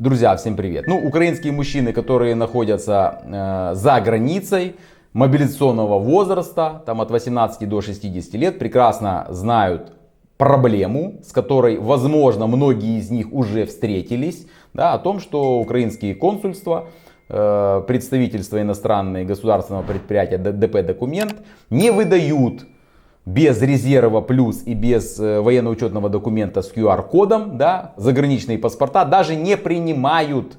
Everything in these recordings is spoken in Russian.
Друзья, всем привет. Украинские мужчины, которые находятся за границей мобилизационного возраста, там от 18 до 60 лет, прекрасно знают проблему, с которой, возможно, многие из них уже встретились, да, о том, что украинские консульства, представительства иностранные государственного предприятия ДП «Документ» не выдают без резерва плюс и без военно-учетного документа с QR-кодом, да, заграничные паспорта, даже не принимают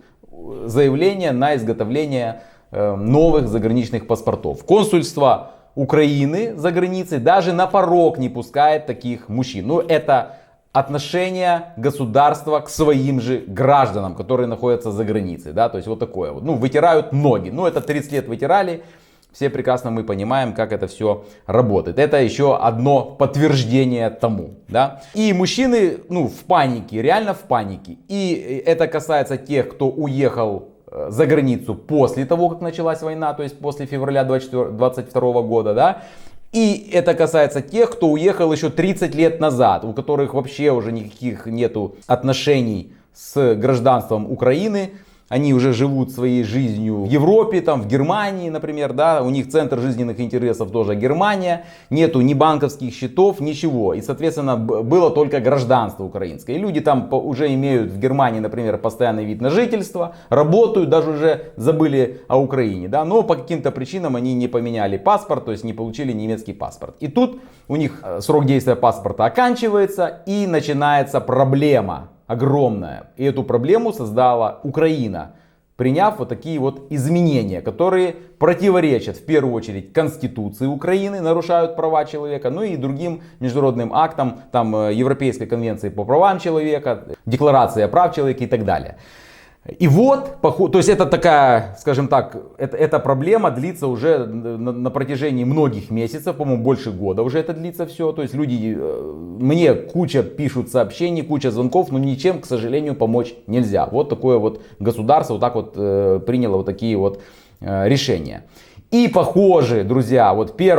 заявления на изготовление новых заграничных паспортов. Консульство Украины за границей даже на порог не пускает таких мужчин. Это отношение государства к своим же гражданам, которые находятся за границей. Да? То есть вот такое вот. Вытирают ноги. Это 30 лет вытирали. Все прекрасно мы понимаем, как это все работает. Это еще одно подтверждение тому. Да? И мужчины в панике, реально в панике. И это касается тех, кто уехал за границу после того, как началась война, то есть после февраля 2022 года. Да? И это касается тех, кто уехал еще 30 лет назад, у которых вообще уже никаких нету отношений с гражданством Украины. Они уже живут своей жизнью в Европе, в Германии, например, да, у них центр жизненных интересов тоже Германия, нету ни банковских счетов, ничего. И, соответственно, было только гражданство украинское. И люди там уже имеют в Германии, например, постоянный вид на жительство, работают, даже уже забыли о Украине, да, но по каким-то причинам они не поменяли паспорт, то есть не получили немецкий паспорт. И тут у них срок действия паспорта оканчивается и начинается проблема. Огромная. И эту проблему создала Украина, приняв вот такие вот изменения, которые противоречат в первую очередь Конституции Украины, нарушают права человека, и другим международным актам, Европейской конвенции по правам человека, Декларации о правах человека и так далее. И вот, то есть это такая, скажем так, эта проблема длится уже на протяжении многих месяцев, по-моему, больше года уже это длится все. То есть люди, мне куча пишут сообщений, куча звонков, но ничем, к сожалению, помочь нельзя. Вот такое вот государство вот так вот приняло вот такие вот решения. И похоже, друзья, 1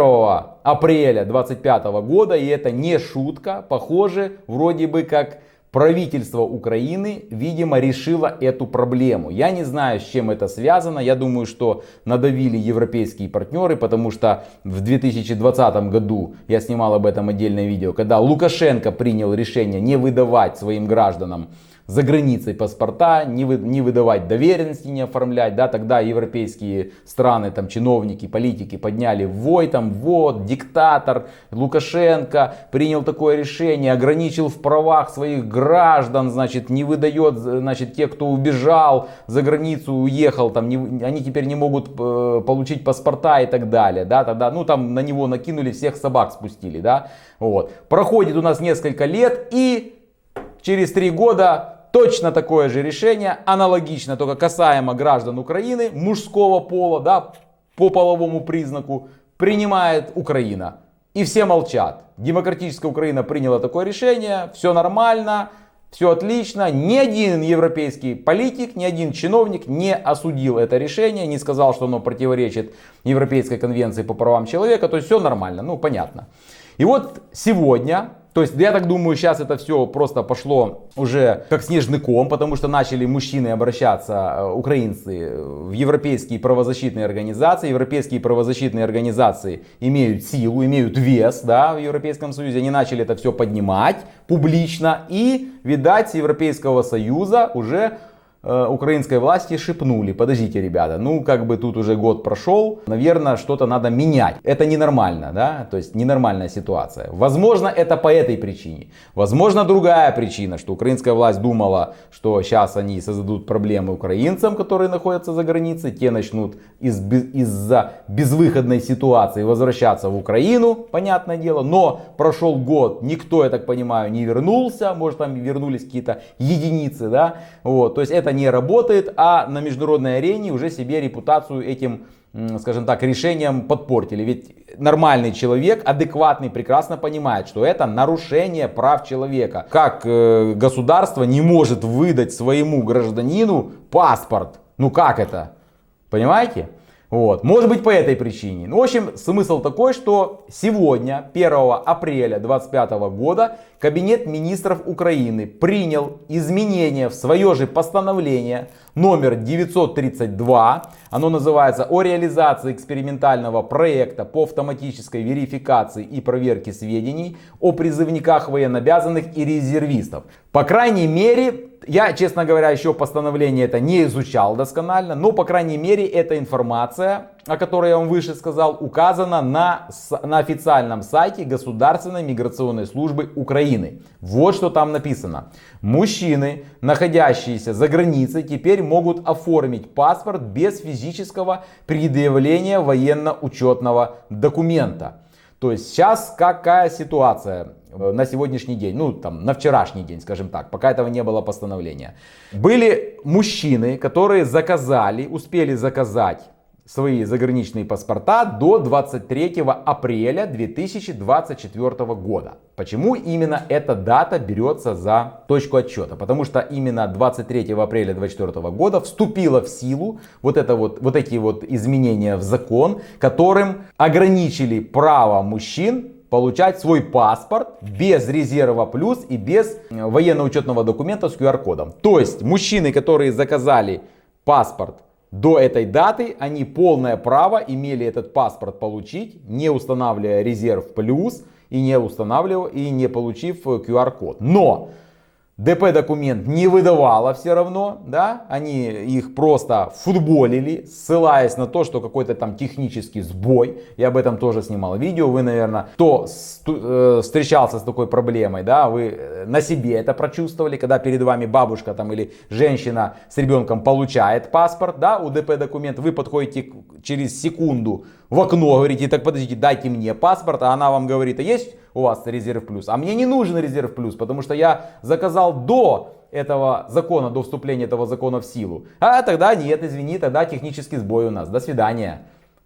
апреля 2025 года, и это не шутка, похоже, вроде бы как правительство Украины, видимо, решило эту проблему. Я не знаю, с чем это связано. Я думаю, что надавили европейские партнеры, потому что в 2020 году, я снимал об этом отдельное видео, когда Лукашенко принял решение не выдавать своим гражданам за границей паспорта, не выдавать доверенности, не оформлять, да, тогда европейские страны, чиновники, политики подняли вой, диктатор Лукашенко принял такое решение, ограничил в правах своих граждан, не выдает, тех, кто убежал за границу, уехал, они теперь не могут получить паспорта и так далее, да, тогда, на него накинули, всех собак спустили, да, вот. Проходит у нас несколько лет, и через 3 года точно такое же решение, аналогично, только касаемо граждан Украины, мужского пола, да, по половому признаку, принимает Украина. И все молчат. Демократическая Украина приняла такое решение, все нормально, все отлично. Ни один европейский политик, ни один чиновник не осудил это решение, не сказал, что оно противоречит Европейской конвенции по правам человека, то есть все нормально, понятно. И вот сегодня, то есть я так думаю, сейчас это все просто пошло уже как снежный ком, потому что начали мужчины обращаться, украинцы, в европейские правозащитные организации. Европейские правозащитные организации имеют силу, имеют вес, да, в Европейском Союзе. Они начали это все поднимать публично, и, видать, с Европейского Союза уже украинской власти шепнули: подождите, ребята, тут уже год прошел, наверное, что-то надо менять. Это ненормально, да, то есть ненормальная ситуация. Возможно, это по этой причине. Возможно, другая причина, что украинская власть думала, что сейчас они создадут проблемы украинцам, которые находятся за границей, те начнут из-за безвыходной ситуации возвращаться в Украину, понятное дело, но прошел год, никто, я так понимаю, не вернулся, может, там вернулись какие-то единицы, да, вот, то есть это не работает, а на международной арене уже себе репутацию этим, скажем так, решением подпортили. Ведь нормальный человек, адекватный, прекрасно понимает, что это нарушение прав человека. Как государство не может выдать своему гражданину паспорт? Как это? Понимаете? Вот. Может быть, по этой причине. Ну, в общем, смысл такой, что сегодня, 1 апреля 2025 года, Кабинет министров Украины принял изменения в свое же постановление номер 932. Оно называется «О реализации экспериментального проекта по автоматической верификации и проверке сведений о призывниках военнообязанных и резервистов». По крайней мере, я, честно говоря, еще постановление это не изучал досконально, но, по крайней мере, эта информация, о которой я вам выше сказал, указана на официальном сайте Государственной миграционной службы Украины. Вот что там написано. Мужчины, находящиеся за границей, теперь могут оформить паспорт без физического предъявления военно-учетного документа. То есть сейчас какая ситуация на сегодняшний день, ну там на вчерашний день, скажем так, пока этого не было постановления. Были мужчины, которые успели заказать свои заграничные паспорта до 23 апреля 2024 года. Почему именно эта дата берется за точку отсчета? Потому что именно 23 апреля 2024 года вступило в силу вот эти изменения в закон, которым ограничили право мужчин получать свой паспорт без резерва плюс и без военно-учетного документа с QR-кодом. То есть мужчины, которые заказали паспорт до этой даты, они полное право имели этот паспорт получить, не устанавливая резерв плюс и не получив QR-код. Но ДП-документ не выдавало все равно, да, они их просто футболили, ссылаясь на то, что какой-то там технический сбой. Я об этом тоже снимал видео, вы, наверное, кто встречался с такой проблемой, да, вы на себе это прочувствовали, когда перед вами бабушка там или женщина с ребенком получает паспорт, да, у ДП-документ, вы подходите через секунду в окно, говорите: так подождите, дайте мне паспорт, а она вам говорит: а есть у вас резерв плюс? А мне не нужен резерв плюс, потому что я заказал до этого закона, до вступления этого закона в силу. А тогда нет, извини, тогда технический сбой у нас. До свидания.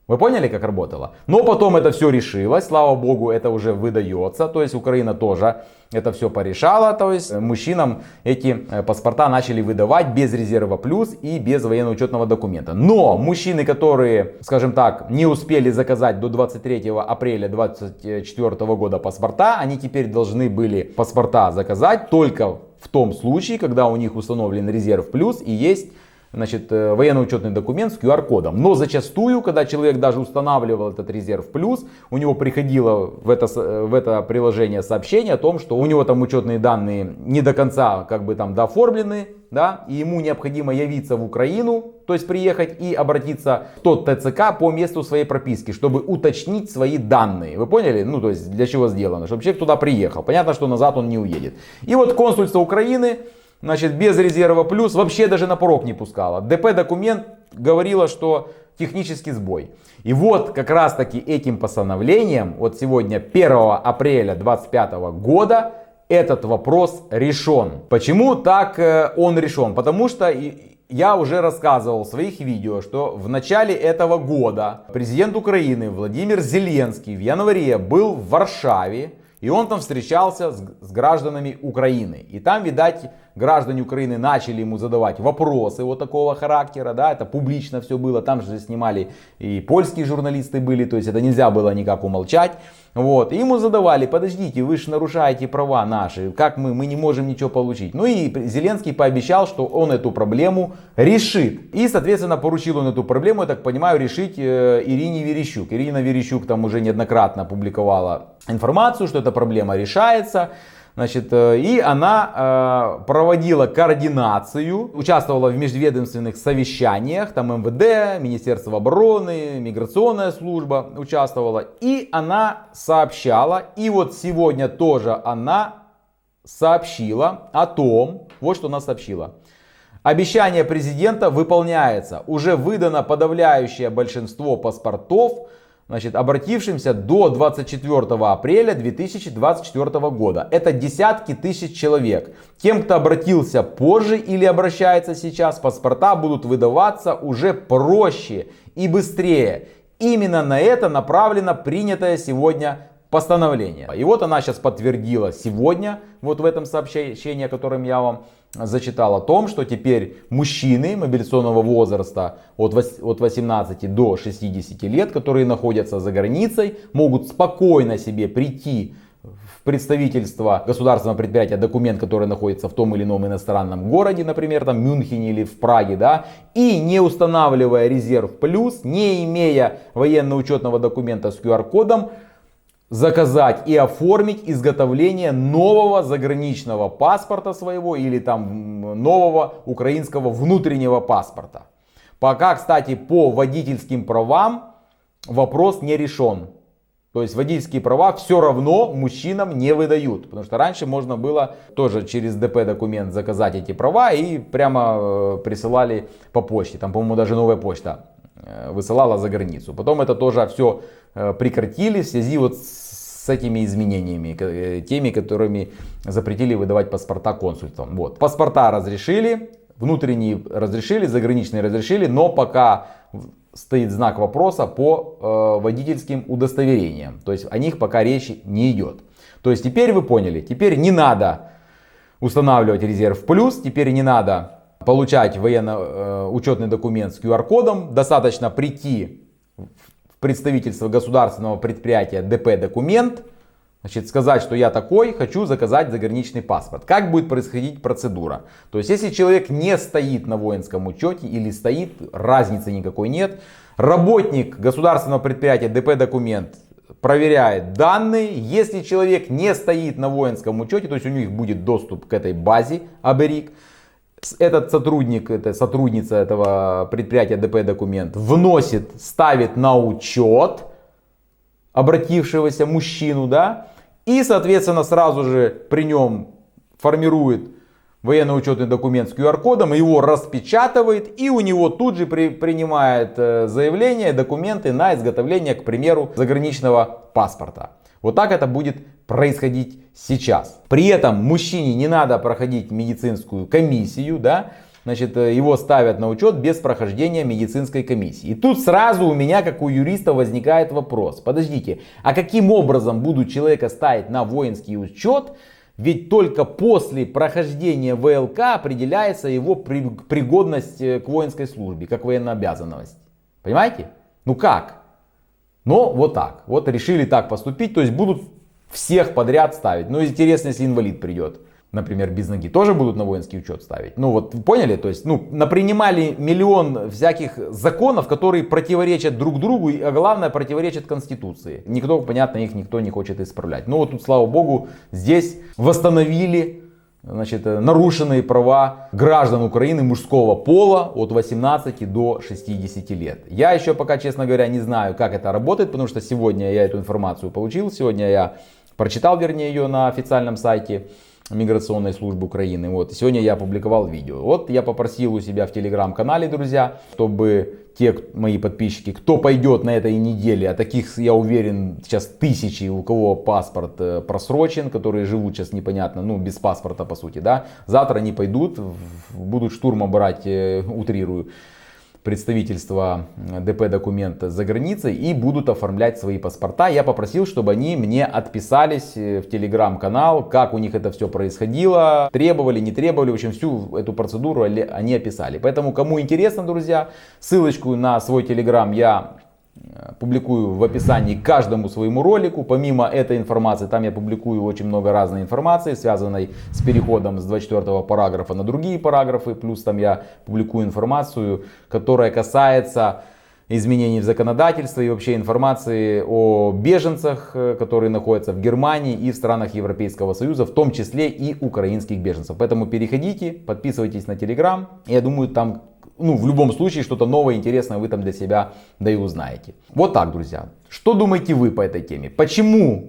Вы поняли, как работало? Но потом это все решилось, слава богу, это уже выдается. То есть Украина тоже это все порешала. То есть мужчинам эти паспорта начали выдавать без резерва плюс и без военно-учетного документа. Но мужчины, которые, скажем так, не успели заказать до 23 апреля 2024 года паспорта, они теперь должны были паспорта заказать только в том случае, когда у них установлен резерв плюс и есть, значит, военно-учетный документ с QR-кодом. Но зачастую, когда человек даже устанавливал этот резерв плюс, у него приходило в это приложение сообщение о том, что у него там учетные данные не до конца как бы там дооформлены, да, и ему необходимо явиться в Украину, то есть приехать и обратиться в тот ТЦК по месту своей прописки, чтобы уточнить свои данные. Вы поняли? Ну, то есть для чего сделано? Чтобы человек туда приехал. Понятно, что назад он не уедет. И вот консульство Украины, значит, без резерва плюс вообще даже на порог не пускала. ДП-документ говорила, что технический сбой. И вот как раз таки этим постановлением, вот сегодня 1 апреля 2025 года, этот вопрос решен. Почему так он решен? Потому что я уже рассказывал в своих видео, что в начале этого года президент Украины Владимир Зеленский в январе был в Варшаве. И он там встречался с гражданами Украины. И там, видать, граждане Украины начали ему задавать вопросы вот такого характера. Да, это публично все было. Там же снимали и польские журналисты были. То есть это нельзя было никак умолчать. Вот. И ему задавали: подождите, вы же нарушаете права наши. Как мы не можем ничего получить? Ну и Зеленский пообещал, что он эту проблему решит. И, соответственно, поручил он эту проблему, я так понимаю, решить Ирине Верещук. Ирина Верещук там уже неоднократно публиковала информацию, что эта проблема решается. Значит, и она проводила координацию, участвовала в межведомственных совещаниях, там МВД, Министерство обороны, миграционная служба участвовала. И она сообщала, и вот сегодня тоже она сообщила о том, вот что она сообщила. Обещание президента выполняется. Уже выдано подавляющее большинство паспортов, значит, обратившимся до 24 апреля 2024 года. Это десятки тысяч человек. Тем, кто обратился позже или обращается сейчас, паспорта будут выдаваться уже проще и быстрее. Именно на это направлено принятое сегодня постановление. И вот она сейчас подтвердила сегодня, вот в этом сообщении, о котором я вам зачитал, о том, что теперь мужчины мобилизационного возраста от 18 до 60 лет, которые находятся за границей, могут спокойно себе прийти в представительство государственного предприятия, документ, который находится в том или ином иностранном городе, например, там Мюнхене или в Праге, да, и не устанавливая резерв плюс, не имея военно-учетного документа с QR-кодом, заказать и оформить изготовление нового заграничного паспорта своего или там нового украинского внутреннего паспорта. Пока, кстати, по водительским правам вопрос не решен. То есть водительские права все равно мужчинам не выдают. Потому что раньше можно было тоже через ДП документ заказать эти права и прямо присылали по почте. Там, по-моему, даже новая почта высылала за границу. Потом это тоже все прекратили в связи вот с этими изменениями, теми, которыми запретили выдавать паспорта консультам. Вот. Паспорта разрешили, внутренние разрешили, заграничные разрешили, но пока стоит знак вопроса по водительским удостоверениям. То есть о них пока речи не идет. То есть теперь вы поняли, теперь не надо устанавливать резерв плюс, теперь не надо получать военно-учетный документ с QR-кодом, достаточно прийти в представительство государственного предприятия ДП документ, значит, сказать, что я такой, хочу заказать заграничный паспорт. Как будет происходить процедура? То есть, если человек не стоит на воинском учете или стоит, разницы никакой нет. Работник государственного предприятия ДП документ проверяет данные. Если человек не стоит на воинском учете, то есть у них будет доступ к этой базе Аберик, этот сотрудник, это сотрудница этого предприятия ДП документ вносит, ставит на учет обратившегося мужчину, да, и, соответственно, сразу же при нем формирует военно-учетный документ с QR-кодом, его распечатывает, и у него тут же принимает заявление, документы на изготовление, к примеру, заграничного паспорта. Вот так это будет происходить сейчас. При этом мужчине не надо проходить медицинскую комиссию, да, значит, его ставят на учет без прохождения медицинской комиссии. И тут сразу у меня, как у юриста, возникает вопрос. Подождите, а каким образом будут человека ставить на воинский учет? Ведь только после прохождения ВЛК определяется его пригодность к воинской службе, как военнообязанность. Понимаете? Ну как? Но вот так. Вот решили так поступить. То есть будут всех подряд ставить. Ну интересно, если инвалид придет, например, без ноги, тоже будут на воинский учет ставить. Ну вот поняли? То есть, напринимали миллион всяких законов, которые противоречат друг другу, а главное противоречат Конституции. Никто, понятно, их никто не хочет исправлять. Но вот тут, слава богу, здесь восстановили, значит, нарушенные права граждан Украины мужского пола от 18 до 60 лет. Я еще пока, честно говоря, не знаю, как это работает, потому что сегодня я эту информацию получил. Сегодня я прочитал, вернее, ее на официальном сайте Миграционной службы Украины. Вот. Сегодня я опубликовал видео. Вот я попросил у себя в телеграм-канале, друзья, чтобы те мои подписчики, кто пойдет на этой неделе, а таких, я уверен, сейчас тысячи, у кого паспорт просрочен, которые живут сейчас непонятно, без паспорта по сути, да, завтра они пойдут, будут штурмом брать, утрирую, представительства ДП документа за границей и будут оформлять свои паспорта. Я попросил, чтобы они мне отписались в телеграм-канал, как у них это все происходило, требовали, не требовали, в общем, всю эту процедуру они описали. Поэтому, кому интересно, друзья, ссылочку на свой телеграм я публикую в описании к каждому своему ролику. Помимо этой информации, там я публикую очень много разной информации, связанной с переходом с 24 параграфа на другие параграфы. Плюс там я публикую информацию, которая касается изменений в законодательстве и вообще информации о беженцах, которые находятся в Германии и в странах Европейского Союза, в том числе и украинских беженцев. Поэтому переходите, подписывайтесь на телеграм. Я думаю, там в любом случае что-то новое, интересное вы там для себя да и узнаете. Вот так, друзья. Что думаете вы по этой теме? Почему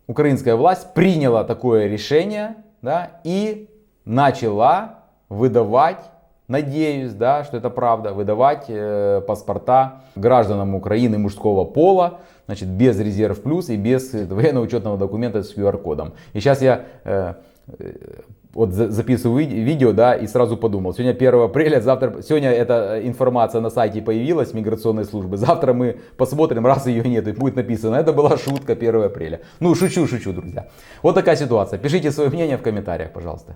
украинская власть приняла такое решение, да, и начала выдавать, надеюсь, да, что это правда, выдавать паспорта гражданам Украины мужского пола, значит, без резерв плюс и без военно-учетного документа с QR-кодом. И сейчас я вот записываю видео, да, и сразу подумал, сегодня 1 апреля, сегодня эта информация на сайте появилась, миграционной службы, завтра мы посмотрим, раз ее нет, и будет написано, это была шутка 1 апреля. Ну, шучу, друзья. Вот такая ситуация. Пишите свое мнение в комментариях, пожалуйста.